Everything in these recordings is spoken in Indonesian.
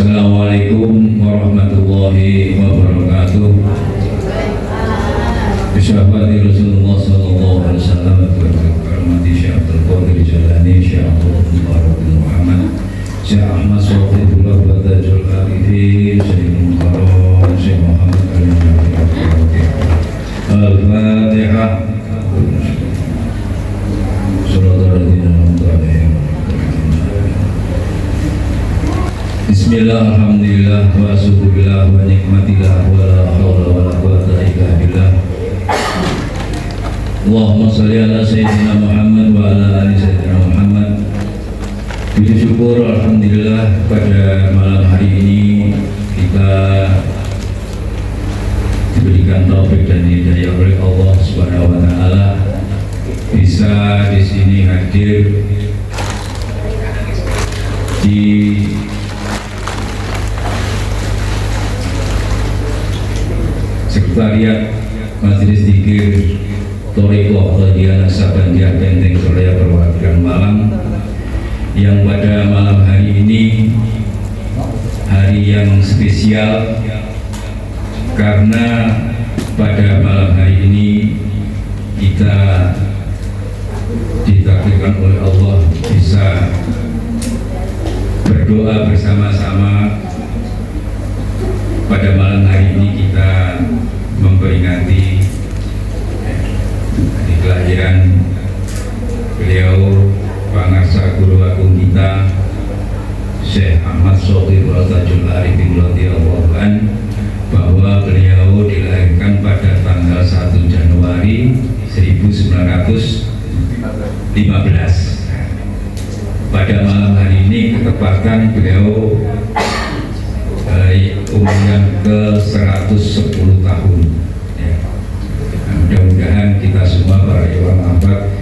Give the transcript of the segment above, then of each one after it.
Assalamualaikum warahmatullahi wabarakatuh. Sahabat Rasulullah sallallahu alaihi wasallam, hormati Syekh Abdul Qadir Jalani, Syekh Abdul Mubarak bin Muhammad, Syekh Ahmad Sofiyullah Batajul Arifin, Syekh Mubarak, Syekh Muhammad Al-Fatihah. Bismillah, alhamdulillah, wa syukurillah, wa nikmatillah, wa la hawla wa la quwwata illa billah. Allahumma sholli ala sayyidina Muhammad wa ala ali sayyidina Muhammad. Puji syukur alhamdulillah pada malam hari ini kita diberikan taufik dan hidayah oleh Allah Subhanahu wa taala bisa di sini hadir di Sekretariat Majelis Dzikir Thariqah Qadiyah Sabanjah Benteng Surya Perwakilan Malang, yang pada malam hari ini hari yang spesial karena pada malam hari ini kita ditakdirkan oleh Allah bisa berdoa bersama-sama. Pada malam hari ini kita memperingati hari kelahiran beliau Pangarsa Guru Agung kita Syekh Ahmad Sofiyullah Batajul Arifin radhiyallahu anhu, bahwa beliau dilahirkan pada tanggal 1 Januari 1915. Pada malam hari ini ketepatan beliau umurnya ke-110 tahun ya. Mudah-mudahan kita semua para iwan abad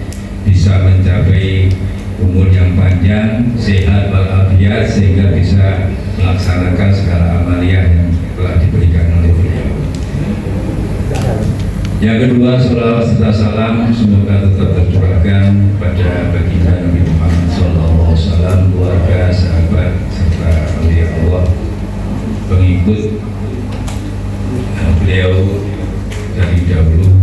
bisa mencapai umur yang panjang, sehat walafiat, sehingga bisa melaksanakan segala amaliyah yang telah diberikan oleh beliau. Yang kedua, salawat serta salam semoga tetap tercurahkan pada baginda Nabi Muhammad SAW, keluarga, sahabat, serta awliya Allah, pengikut beliau dari dahulu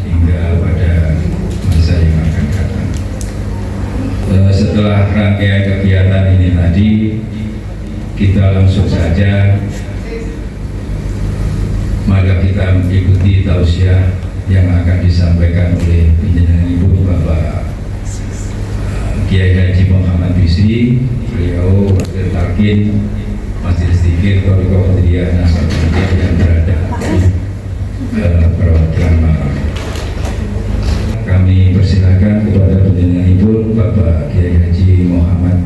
hingga pada masa yang akan datang. Setelah rangkaian kegiatan ini tadi, kita langsung saja maka kita mengikuti tausiah yang akan disampaikan oleh pimpinan Ibu Bapak Kiai Haji Muhammad Bisri, beliau Wakil Talqin Majelis Dzikir Thariqah Qadiyah Sabanjah yang berada di perwakilan Malang. Kami persilakan kepada pimpinan Ibu Bapak Kiai Haji Muhammad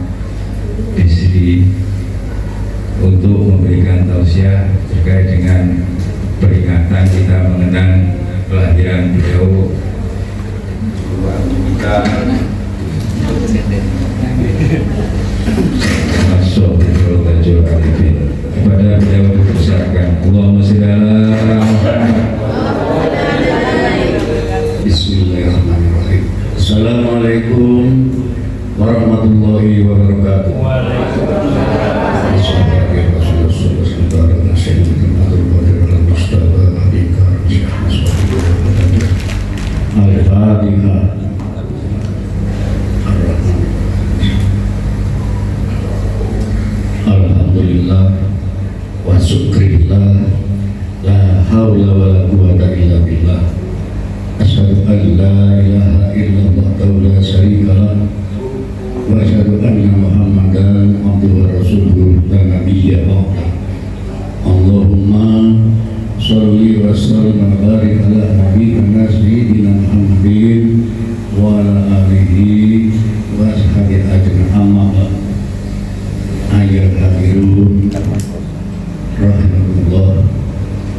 Bisri untuk memberikan tausiah terkait dengan peringatan kita mengenang kelahiran beliau masuk di Batajul Arifin. Kepada beliau dipersilakan. Allahumma sholli ala Bismillahirrahmanirrahim. Assalamualaikum warahmatullahi wabarakatuh. Al-Fatihah. Alhamdulillah wa syukrillah, la haula wa la quwwata illa billah. Asyhadu an la ilaha illallah wa la syarika lah, wa asyhadu anna Muhammadan abduhu wa rasuluhu la nabiyya ba'da. Allahumma sholli wa sallim wa barik ala nabiyyina sayyidina Muhammadin wa ala alihi wa sahbihi ajma'in. Amma ba'd. Ayat hadirun rahimahullah,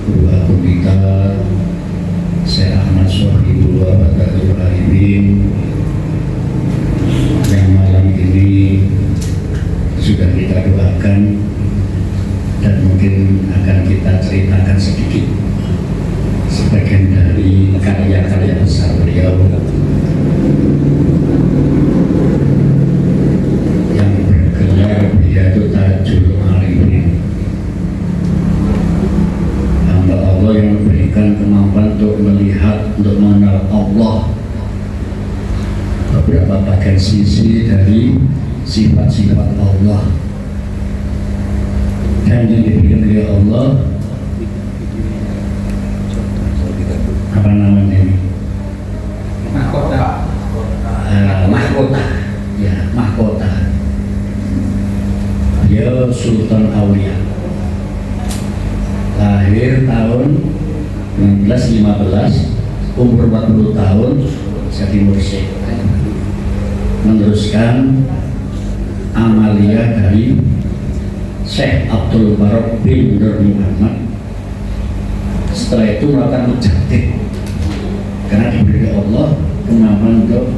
guru agung kita Syekh Ahmad Sofiyullah Batajul Arifin yang malam ini sudah kita doakan dan mungkin akan kita ceritakan sedikit sebagian dari karya-karya besar beliau yang bergelar beliau Tajul Arifin. sebagai sisi dari sifat-sifat Allah dan yang diberikan oleh Allah. Apa namanya ini? Mahkota. Mahkota. Ya, mahkota. Dia Sultan Aulia, lahir tahun 1915, umur 40 tahun, jadi mursyid, meneruskan amalia dari Syekh Abdul Barok bin Nur Muhammad. Setelah itu melakukan mujaddid karena diberi Allah kemampuan untuk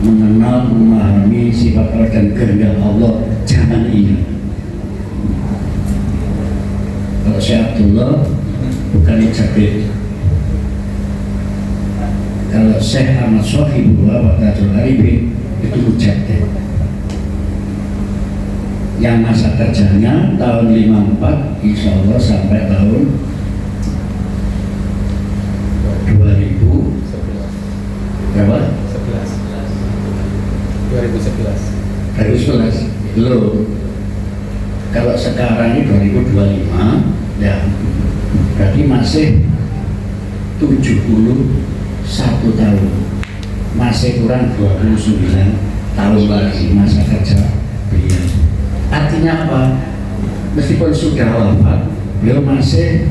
mengenal, memahami sifat Allah dan kehendak Allah zaman ini. Kalau Syekh Abdullah bukan mujaddid. Kalau Syekh Ahmad Sohibullah Waqtatul Arifin itu mujaddid yang masa kerjanya tahun 54 insya Allah sampai tahun 2000 berapa? 2011 belum. Kalau sekarang ini 2025 ya berarti masih 71 tahun, masih kurang 29 tahun lagi masa kerja beliau. Artinya apa? Meskipun sudah wafat, beliau masih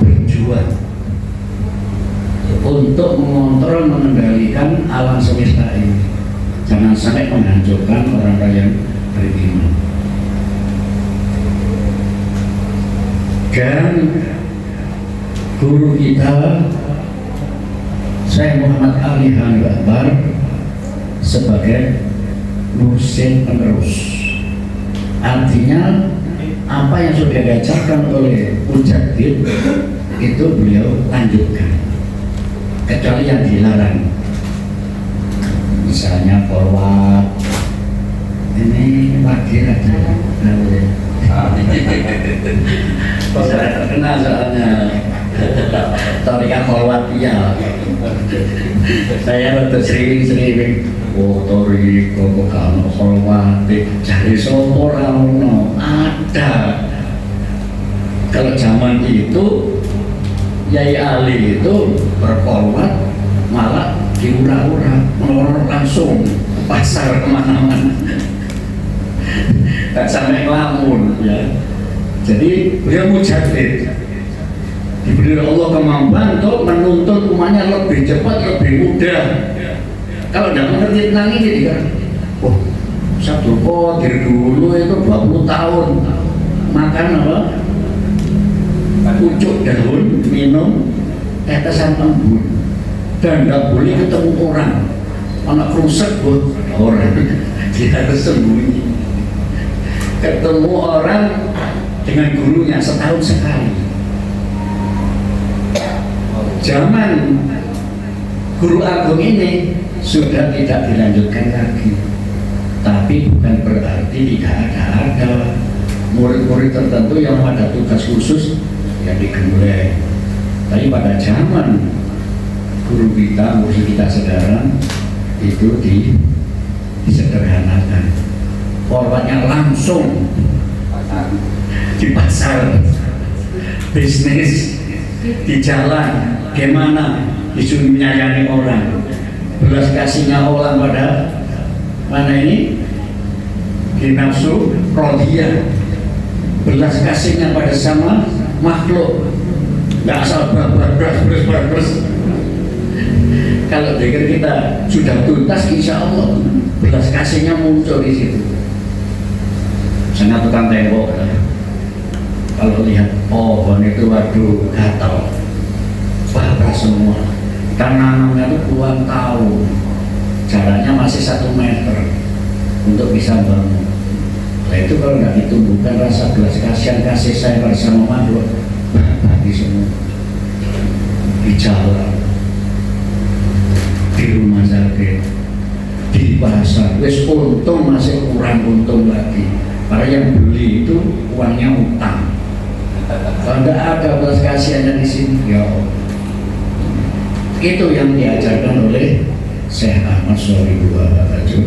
berjuang untuk mengontrol, mengendalikan alam semesta ini. Jangan sampai menghancurkan orang-orang yang beriman. Dan guru kita Syekh Muhammad Ali Hanif Akbar sebagai mursyid penerus. Artinya apa yang sudah diajarkan oleh mujaddid itu beliau lanjutkan, kecuali yang dilarang. Misalnya forward ini lagi ada saya terkenal soalnya Torika forward ya. Saya waktu sering Torika bukan forward cari sopo rauno ada. Kalau zaman itu Yai Ali itu berforward malah diura-ura, melorot langsung pasar kemana-mana, tak sampai ngelamun ya. Jadi beliau mujaddid, diberi Allah kemampuan untuk menuntut umatnya lebih cepat, lebih mudah. Kalau tidak mengerti tentang ini kan, Sabtu Qadir dulu itu 20 tahun makan apa? Pucuk daun, minum tetesan embun, dan tidak boleh ketemu orang. Anak rusak orang dia harus sembunyi. Ketemu orang dengan gurunya setahun sekali. Zaman guru agung ini sudah tidak dilanjutkan lagi, tapi bukan berarti tidak ada murid-murid tertentu yang ada tugas khusus yang digembleng. Tapi pada zaman guru kita, murid kita sekarang itu disederhanakan, forwardnya langsung di pasar, bisnis, di jalan, gimana disuruh menyayangi orang, belas kasihnya orang pada mana ini di nafsu rodiyah, belas kasihnya pada sama makhluk, nggak asal beras. Kalau pikir kita sudah tuntas, insya Allah belas kasihnya muncul di situ. Sangat tukang tembok. Kalau lihat pohon itu waduh gatal, basah semua. Tanamnya itu puluhan tahun, jaraknya masih 1 meter untuk bisa bangun. Nah itu kalau nggak ditumbuhkan rasa belas kasihan, kasih sayang bersama makhluk, bagi semua di jalan, di rumah sakit, di pasar. Wes untung masih kurang untung lagi. Para yang beli itu uangnya utang. Kalau tidak ada belas kasihannya di sini, ya itu yang diajarkan oleh Syekh Ahmad Sholihuddin Wabarakatuh.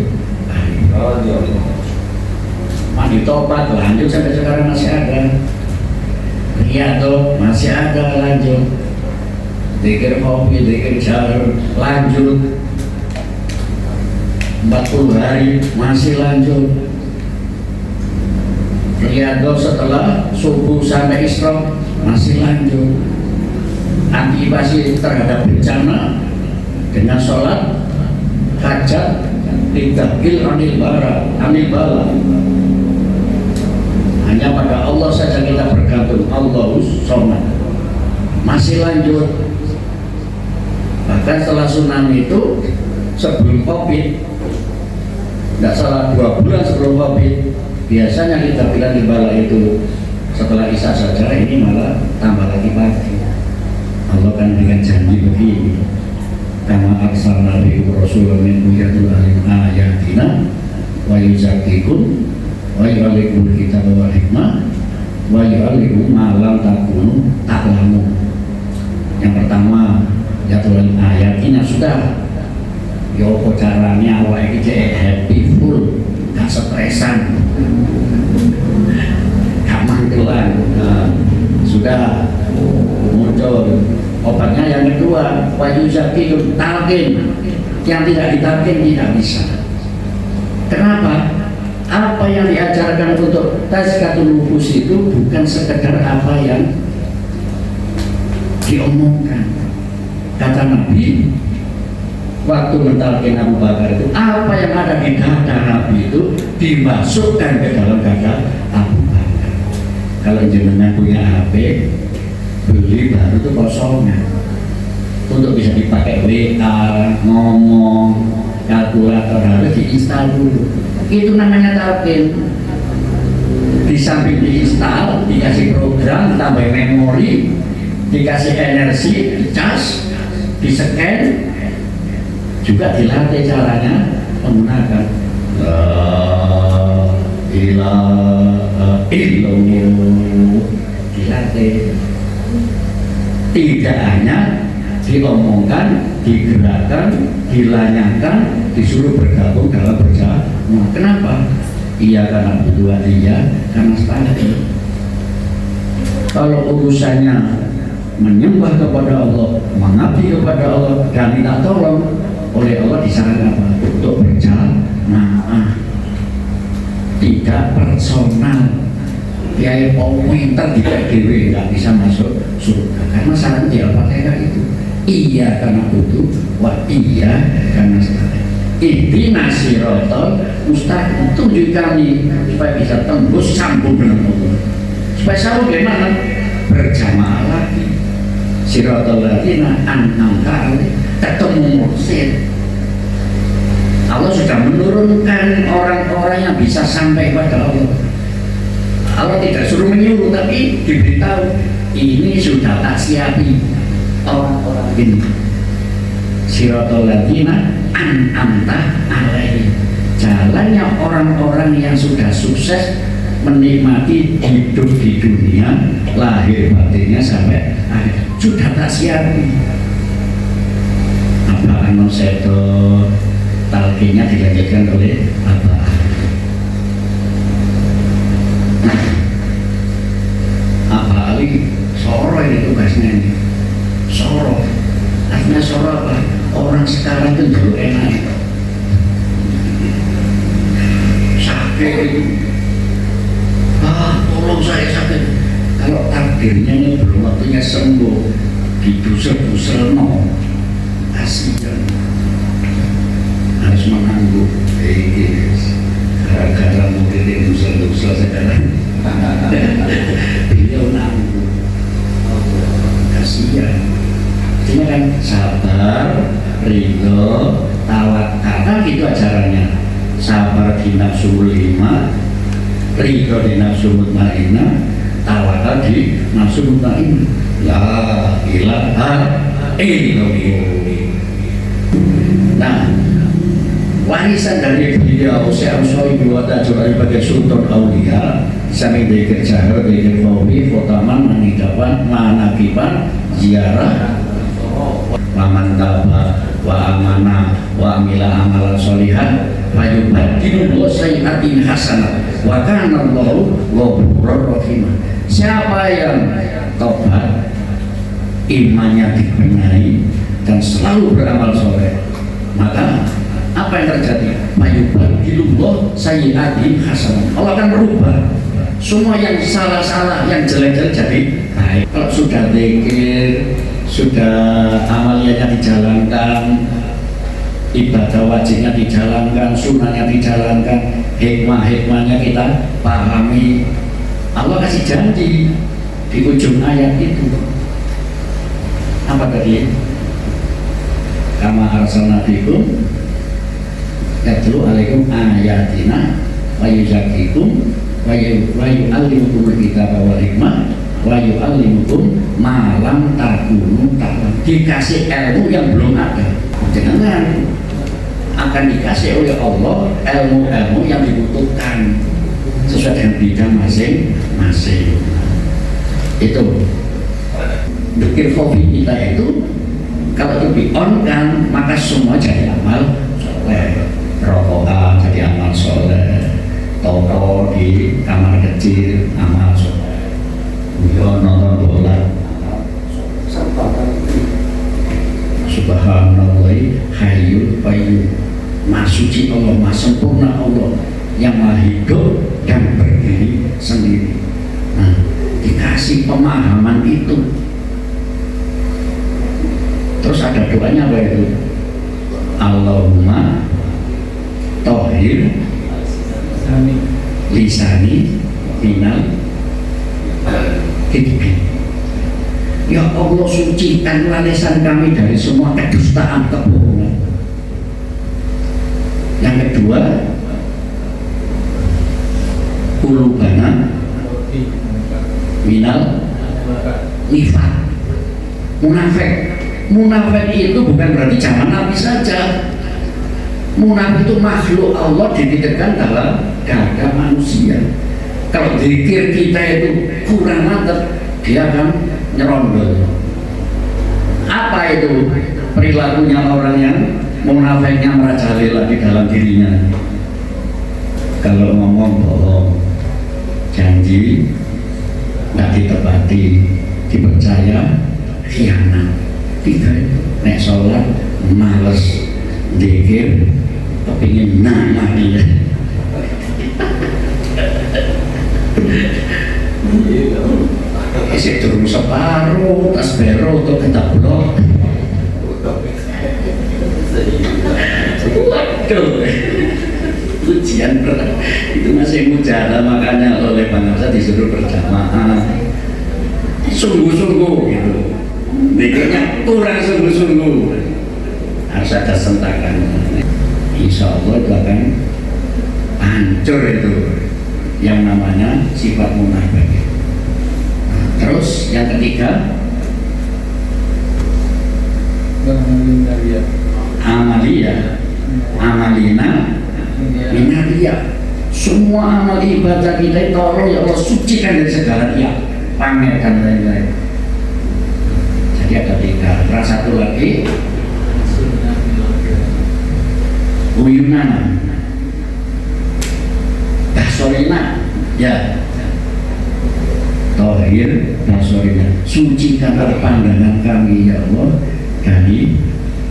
Mandi tobat lanjut sampai sekarang masih ada. Riyadhah masih ada lanjut. Zikir kopi, zikir jalur lanjut. 40 hari masih lanjut. Riyadhah setelah subuh sampai Isra masih lanjut. Antisipasi terhadap bencana dengan sholat hajat lidakil anil bala. Hanya pada Allah saja kita bergantung. Allahus somad. Masih lanjut. Bahkan setelah tsunami itu, sebelum Covid, tidak salah 2 bulan sebelum Covid, biasanya kita bilang di bala itu setelah Isya saja, ini malah tambah lagi pagi. Allah kan dengan janji begini, kama arsalna bikum rasulan minkum yatluu alaihim ayatina wa yuzakkikum wa yu'allimul kitaba wal hikmah wa yu'allimukum ma lam takunu ta'lamun. Yang pertama, yatluu ayatina sudah. Ya apa caranya awak iki happy full, gak stresan, gak mangkelan. Sudah muncul obatnya. Yang kedua, wajuzakiyun talqin, yang tidak ditalqin tidak bisa. Kenapa? Apa yang diajarkan untuk tazkiyatun nufus itu bukan sekedar apa yang diomongkan. Kata Nabi waktu mentalkin Abu Bakar itu, apa yang ada di dada Nabi itu dimasukkan ke dalam dada Abu Bakar. Kalau jenengan punya HP, beli baru itu kosongnya untuk bisa dipakai WA, ngomong, kalkulator harus diinstal dulu. Itu namanya talqin. Di samping diinstal, dikasih program, tambah memori, dikasih energi, dicas, di-scan, juga dilatih caranya menggunakan la ilaha illallah. Dilatih, tidak hanya diomongkan, digerakkan, dilanyakan, disuruh bergabung dalam berjalan. Kenapa? Iya karena butuh, iya karena sepatu. Kalau urusannya menyembah kepada Allah, mengabdi kepada Allah, dan minta tolong oleh Allah, disarankan apa? Untuk berjalan tidak personal. Kiai pinter tidak dewe nggak bisa masuk surga karena saran di Al-Fatihah itu iya karena butuh, wa iya karena sepatu. Ihdina siratal mustaqim, tunjuk kami supaya bisa tembus sambung dengan Allah. Supaya sambung gimana? Berjamaah lagi. Siratal ladzina an'amta alaihim, ketemu mursyid. Allah sudah menurunkan orang-orang yang bisa sampai pada Allah. Allah tidak suruh menyuruh, tapi diberitahu ini sudah tak siapi orang-orang ini. Siratal ladzina an'amta alaihim, jalannya orang-orang yang sudah sukses menikmati hidup di dunia, lahir batinnya sampai akhir, sudah tak siapi. Apa anu seto talqinnya dilanjutkan oleh apa? Apa Ali soro ini tugasnya ini. Soro, artinya soro apa? Orang sekarang itu dulu enak, sakit, tolong saya sakit. Kalau takdirnya ini belum waktunya sembuh, didusel-dusel no, kasihan, harus menangguh. Gara-gara mungkin didusel-dusel sekarang, beliau nangguh, kasihan. Artinya kan sabar, ridho, tawakal, kan gitu ajarannya. Sabar di nafsu 5, ridho di nafsu mutmainnah, tawakal di nafsu mutmainnah. La ilaha illallah. Nah, warisan dari beliau Syekh Sholihuddin Wabarakatuh sebagai sultan aulia, samping dzikir jahar, dzikir fauzi, khotaman, manidapan, manakiban, ziarah, wa man taba wa amana wa amila amalan sholihan wa yubaddilu sayyi'atin hasanah wa kana Allahu ghafurur rahim. Siapa yang tobat, imannya dibenahi dan selalu beramal soleh, maka apa yang terjadi? Mayubadilullah sayyi'atin hasanah. Allah akan merubah semua yang salah-salah, yang jelek-jelek jadi baik. Kalau sudah zikir, sudah amaliyahnya dijalankan, ibadah wajibnya dijalankan, sunnahnya dijalankan, hikmah-hikmahnya kita pahami, Allah kasih janji di ujung ayat itu. Apa tadi? Kama arsalna fikum yatlu alaikum ayatina wa yuzakkikum wa yu'allimukum al-kitaba wal hikmah wa yu'allimukum ma lam takunu ta'lamun. Dikasih ilmu yang belum ada. Jangan, akan dikasih oleh Allah ilmu-ilmu yang dibutuhkan sesuai dengan bidang masing-masing. Itu pikir hobi kita itu kalau itu di-on-kan, maka semua jadi amal soleh. Rokokan jadi amal soleh, toko di kamar kecil amal soleh, nonton bola, subhanallah hayyul qayyum, maha suci Allah, maha sempurna Allah yang maha hidup dan berdiri sendiri. Nah, dikasih pemahaman itu. Terus ada doanya apa itu? Allahumma tohir lisani minal kidbi. Ya Allah, sucikanlah lisan kami dari semua kedustaan, kebohongan. Yang kedua, qulubana minal nifaq, munafik. Munafik itu bukan berarti zaman Nabi saja. Munafik itu makhluk Allah dititipkan dalam dada manusia. Kalau zikir kita itu kurang mantap, dia akan nyerondol. Apa itu perilakunya orang yang munafiknya merajalela di dalam dirinya? Kalau ngomong bohong, janji tidak ditepati, dipercaya khianat. Tidak itu, nek sholat males, zikir kepingin nama dia. Isi turun separuh, tas bero atau ketablok. Waduh, ujian berat. Itu masih mujahadah, makanya oleh Bang Hamzah disuruh berjamaah. Sungguh-sungguh gitu. Dikirnya kurang sungguh-sungguh, harus ada sentakan. Insya Allah itu akan hancur itu yang namanya sifat munafik. Nah, terus yang ketiga, amalina minaliyah. Semua amal ibadah kita tolong ya Allah sucikan dari segala riya, pamer dan lain-lain. Jadi ada tiga. Terus satu lagi uyunan basorina, ya tohir basorina, sucikanlah pandangan kami ya Allah dari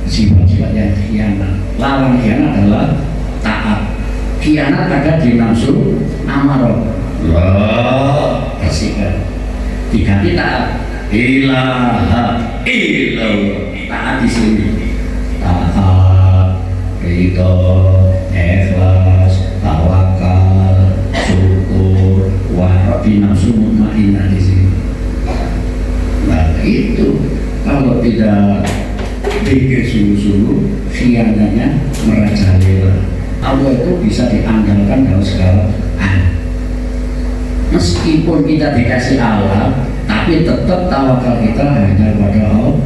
sifat-sifat yang khianat. Lawan khianat adalah taat. Khianat ada di nafsu amarah. Allah bersihkan, diganti taat. Ilaha illallah, taat di sini. Taat, ridho, ikhlas, tawakal, syukur, warabi nafsu mutmainnah di sini. Nah itu kalau tidak pikir sungguh-sungguh, khianatnya merajalela. Allah itu bisa diandalkan dalam segala hal. Meskipun kita dikasih alat, tapi tetap tawakal kita hanya pada Allah.